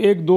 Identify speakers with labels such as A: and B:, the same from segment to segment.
A: 1-2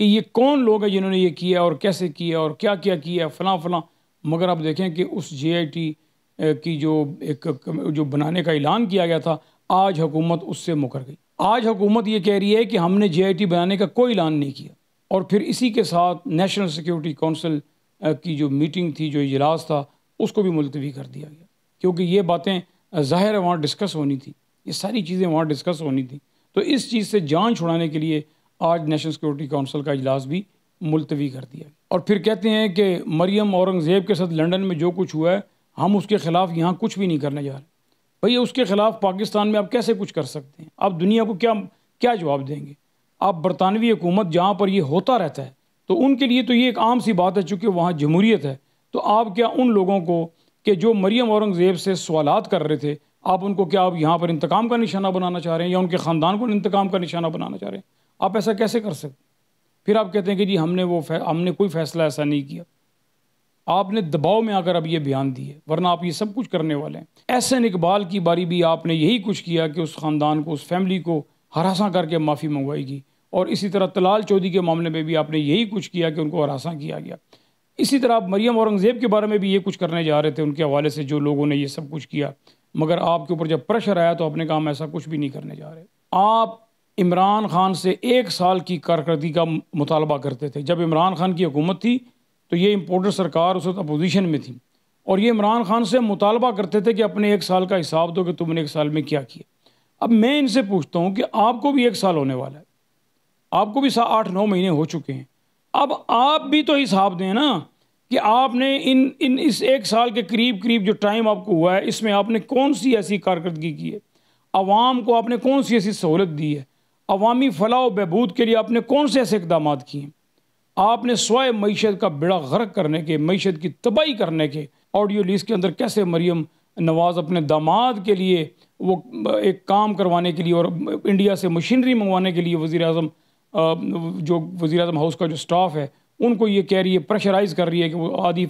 A: کہ یہ کون لوگ ہیں جنہوں نے یہ کیا اور کیسے کیا اور کیا کیا کیا فلاں فلاں، مگر آپ دیکھیں کہ اس جے آئی ٹی کی جو بنانے کا اعلان کیا گیا تھا، آج حکومت اس سے مکر گئی۔ آج حکومت یہ کہہ رہی ہے کہ ہم نے جے آئی ٹی بنانے کا کوئی اعلان نہیں کیا، اور پھر اسی کے ساتھ نیشنل سیکیورٹی کونسل کی جو میٹنگ تھی، جو اجلاس تھا، اس کو بھی ملتوی کر دیا گیا، کیونکہ یہ باتیں ظاہر ہے وہاں ڈسکس ہونی تھی، یہ ساری چیزیں وہاں ڈسکس ہونی تھی۔ تو اس چیز سے جان چھڑانے کے لیے آج نیشنل سیکورٹی کونسل کا اجلاس بھی ملتوی کر دیا گیا۔ اور پھر کہتے ہیں کہ مریم اورنگزیب کے ساتھ لنڈن میں جو کچھ ہوا ہے، ہم اس کے خلاف یہاں کچھ بھی نہیں کرنے جا رہے۔ بھئی اس کے خلاف پاکستان میں آپ کیسے کچھ کر سکتے ہیں؟ آپ دنیا کو کیا جواب دیں گے؟ آپ برطانوی حکومت جہاں پر یہ ہوتا رہتا ہے تو ان کے لیے تو یہ ایک عام سی بات ہے، چونکہ وہاں جمہوریت ہے، تو آپ کیا ان لوگوں کو کہ جو مریم اورنگزیب سے سوالات کر رہے تھے، آپ ان کو کیا آپ یہاں پر انتقام کا نشانہ بنانا چاہ رہے ہیں، یا ان کے خاندان کو انتقام کا نشانہ بنانا چاہ رہے ہیں؟ آپ ایسا کیسے کر سکتے؟ پھر آپ کہتے ہیں کہ جی ہم نے کوئی فیصلہ ایسا نہیں کیا۔ آپ نے دباؤ میں آ کر اب یہ بیان دیے، ورنہ آپ یہ سب کچھ کرنے والے ہیں۔ احسن اقبال کی باری بھی آپ نے یہی کچھ کیا کہ اس خاندان کو، اس فیملی کو ہراساں کر کے معافی منگوائی گئی، اور اسی طرح طلال چودھری کے معاملے میں بھی آپ نے یہی کچھ کیا کہ ان کو ہراساں کیا گیا۔ اسی طرح آپ مریم اورنگزیب کے بارے میں بھی یہ کچھ کرنے جا رہے تھے ان کے حوالے سے، جو لوگوں نے یہ سب کچھ کیا، مگر آپ کے اوپر جب پریشر آیا تو آپ نے کہا ہم ایسا کچھ بھی نہیں کرنے جا رہے۔ آپ عمران خان سے 1 سال کی کارکردگی کا مطالبہ کرتے تھے۔ جب عمران خان کی حکومت تھی تو یہ امپورٹر سرکار اس وقت اپوزیشن میں تھی، اور یہ عمران خان سے مطالبہ کرتے تھے کہ اپنے 1 سال کا حساب دو کہ تم نے 1 سال میں کیا کیا۔ اب میں ان سے پوچھتا ہوں کہ آپ کو بھی 1 سال ہونے والا ہے، آپ کو بھی 8-9 مہینے ہو چکے ہیں، اب آپ بھی تو حساب دیں نا کہ آپ نے اس 1 سال کے قریب جو ٹائم آپ کو ہوا ہے، اس میں آپ نے کون سی ایسی کارکردگی کی ہے، عوام کو آپ نے کون سی ایسی سہولت دی ہے، عوامی فلاح و بہبود کے لیے آپ نے کون سے ایسے اقدامات کیے ہیں؟ آپ نے سوائے معیشت کا بیڑا غرق کرنے کے، معیشت کی تباہی کرنے کے، آڈیو لیز کے اندر کیسے مریم نواز اپنے داماد کے لیے وہ ایک کام کروانے کے لیے اور انڈیا سے مشینری منگوانے کے لیے جو وزیر اعظم ہاؤس کا جو سٹاف ہے ان کو یہ کہہ رہی ہے، پریشرائز کر رہی ہے کہ وہ آدھی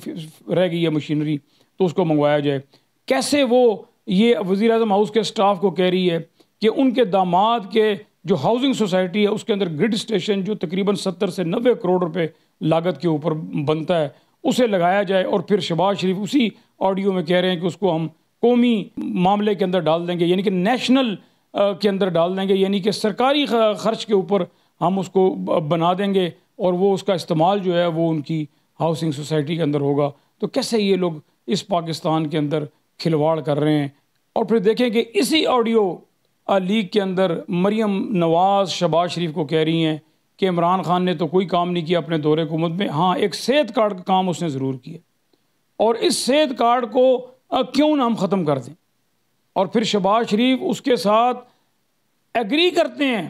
A: رہ گئی ہے مشینری تو اس کو منگوایا جائے۔ کیسے وہ یہ وزیر اعظم ہاؤس کے سٹاف کو کہہ رہی ہے کہ ان کے داماد کے جو ہاؤسنگ سوسائٹی ہے اس کے اندر گرڈ اسٹیشن جو تقریباً 70 سے 90 کروڑ روپے لاگت کے اوپر بنتا ہے اسے لگایا جائے، اور پھر شہباز شریف اسی آڈیو میں کہہ رہے ہیں کہ اس کو ہم قومی معاملے کے اندر ڈال دیں گے، یعنی کہ نیشنل کے اندر ڈال دیں گے، یعنی کہ سرکاری خرچ کے اوپر ہم اس کو بنا دیں گے، اور وہ اس کا استعمال جو ہے وہ ان کی ہاؤسنگ سوسائٹی کے اندر ہوگا۔ تو کیسے یہ لوگ اس پاکستان کے اندر کھلواڑ کر رہے ہیں؟ اور پھر دیکھیں کہ اسی آڈیو لیگ کے اندر مریم نواز شہباز شریف کو کہہ رہی ہیں کہ عمران خان نے تو کوئی کام نہیں کیا اپنے دور حکومت میں، ہاں ایک صحت کارڈ کا کام اس نے ضرور کیا، اور اس صحت کارڈ کو کیوں نہ ہم ختم کر دیں؟ اور پھر شہباز شریف اس کے ساتھ ایگری کرتے ہیں،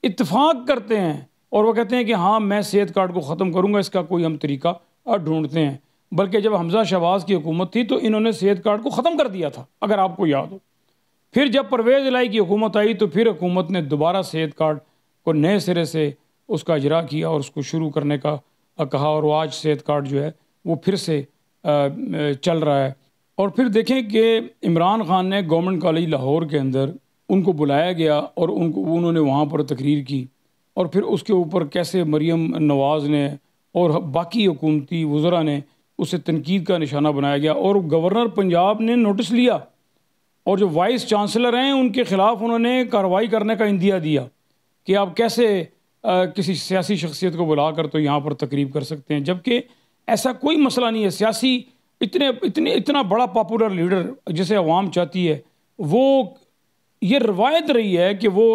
A: اتفاق کرتے ہیں، اور وہ کہتے ہیں کہ ہاں میں صحت کارڈ کو ختم کروں گا، اس کا کوئی ہم طریقہ ڈھونڈتے ہیں۔ بلکہ جب حمزہ شہباز کی حکومت تھی تو انہوں نے صحت کارڈ کو ختم کر دیا تھا، اگر آپ کو یاد ہو۔ پھر جب پرویز الہی کی حکومت آئی تو پھر حکومت نے دوبارہ صحت کارڈ کو نئے سرے سے اس کا اجرا کیا اور اس کو شروع کرنے کا کہا، اور وہ آج صحت کارڈ جو ہے وہ پھر سے چل رہا ہے۔ اور پھر دیکھیں کہ عمران خان نے گورنمنٹ کالج لاہور کے اندر ان کو بلایا گیا اور انہوں نے وہاں پر تقریر کی، اور پھر اس کے اوپر کیسے مریم نواز نے اور باقی حکومتی وزراء نے اسے تنقید کا نشانہ بنایا گیا، اور گورنر پنجاب نے نوٹس لیا، اور جو وائس چانسلر ہیں ان کے خلاف انہوں نے کارروائی کرنے کا عندیہ دیا کہ آپ کیسے کسی سیاسی شخصیت کو بلا کر تو یہاں پر تقریب کر سکتے ہیں، جبکہ ایسا کوئی مسئلہ نہیں ہے۔ سیاسی اتنا بڑا پاپولر لیڈر جسے عوام چاہتی ہے، وہ یہ روایت رہی ہے کہ وہ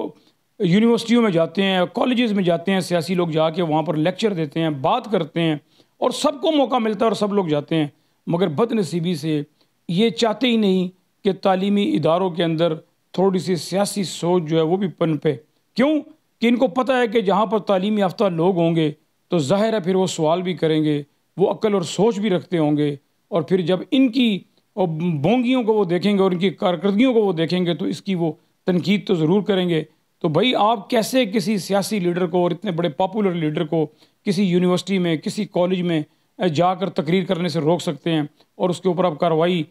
A: یونیورسٹیوں میں جاتے ہیں، کالجز میں جاتے ہیں، سیاسی لوگ جا کے وہاں پر لیکچر دیتے ہیں، بات کرتے ہیں، اور سب کو موقع ملتا ہے اور سب لوگ جاتے ہیں، مگر بد نصیبی سے یہ چاہتے ہی نہیں کہ تعلیمی اداروں کے اندر تھوڑی سی سیاسی سوچ جو ہے وہ بھی پنپے۔ کیوں کہ ان کو پتہ ہے کہ جہاں پر تعلیم یافتہ لوگ ہوں گے تو ظاہر ہے پھر وہ سوال بھی کریں گے، وہ عقل اور سوچ بھی رکھتے ہوں گے، اور پھر جب ان کی بونگیوں کو وہ دیکھیں گے اور ان کی کارکردگیوں کو وہ دیکھیں گے تو اس کی وہ تنقید تو ضرور کریں گے۔ تو بھائی آپ کیسے کسی سیاسی لیڈر کو اور اتنے بڑے پاپولر لیڈر کو کسی یونیورسٹی میں، کسی کالج میں جا کر تقریر کرنے سے روک سکتے ہیں، اور اس کے اوپر آپ کارروائی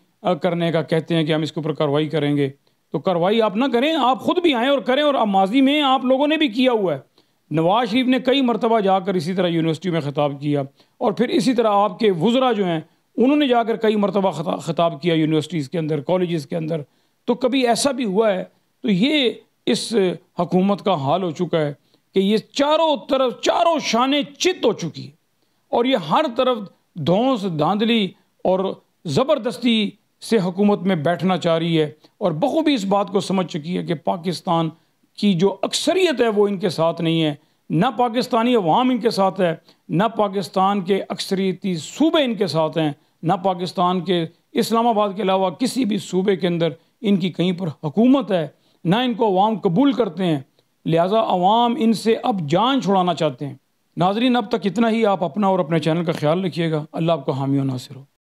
A: کرنے کا کہتے ہیں کہ ہم اس کے اوپر کارروائی کریں گے؟ تو کارروائی آپ نہ کریں، آپ خود بھی آئیں اور کریں، اور ماضی میں آپ لوگوں نے بھی کیا ہوا ہے۔ نواز شریف نے کئی مرتبہ جا کر اسی طرح یونیورسٹی میں خطاب کیا، اور پھر اسی طرح آپ کے وزراء جو ہیں انہوں نے جا کر کئی مرتبہ خطاب کیا یونیورسٹیز کے اندر، کالجز کے اندر. تو کبھی ایسا بھی ہوا ہے؟ تو یہ اس حکومت کا حال ہو چکا ہے کہ یہ چاروں طرف چاروں شانیں چت ہو چکی ہے، اور یہ ہر طرف دھونس دھاندلی اور زبردستی سے حکومت میں بیٹھنا چاہ رہی ہے، اور بخوبی اس بات کو سمجھ چکی ہے کہ پاکستان کی جو اکثریت ہے وہ ان کے ساتھ نہیں ہے، نہ پاکستانی عوام ان کے ساتھ ہے، نہ پاکستان کے اکثریتی صوبے ان کے ساتھ ہیں، نہ پاکستان کے اسلام آباد کے علاوہ کسی بھی صوبے کے اندر ان کی کہیں پر حکومت ہے، نہ ان کو عوام قبول کرتے ہیں. لہٰذا عوام ان سے اب جان چھڑانا چاہتے ہیں. ناظرین، اب تک اتنا ہی. آپ اپنا اور اپنے چینل کا خیال رکھیے گا. اللہ آپ کو حامی و ناصر ہو.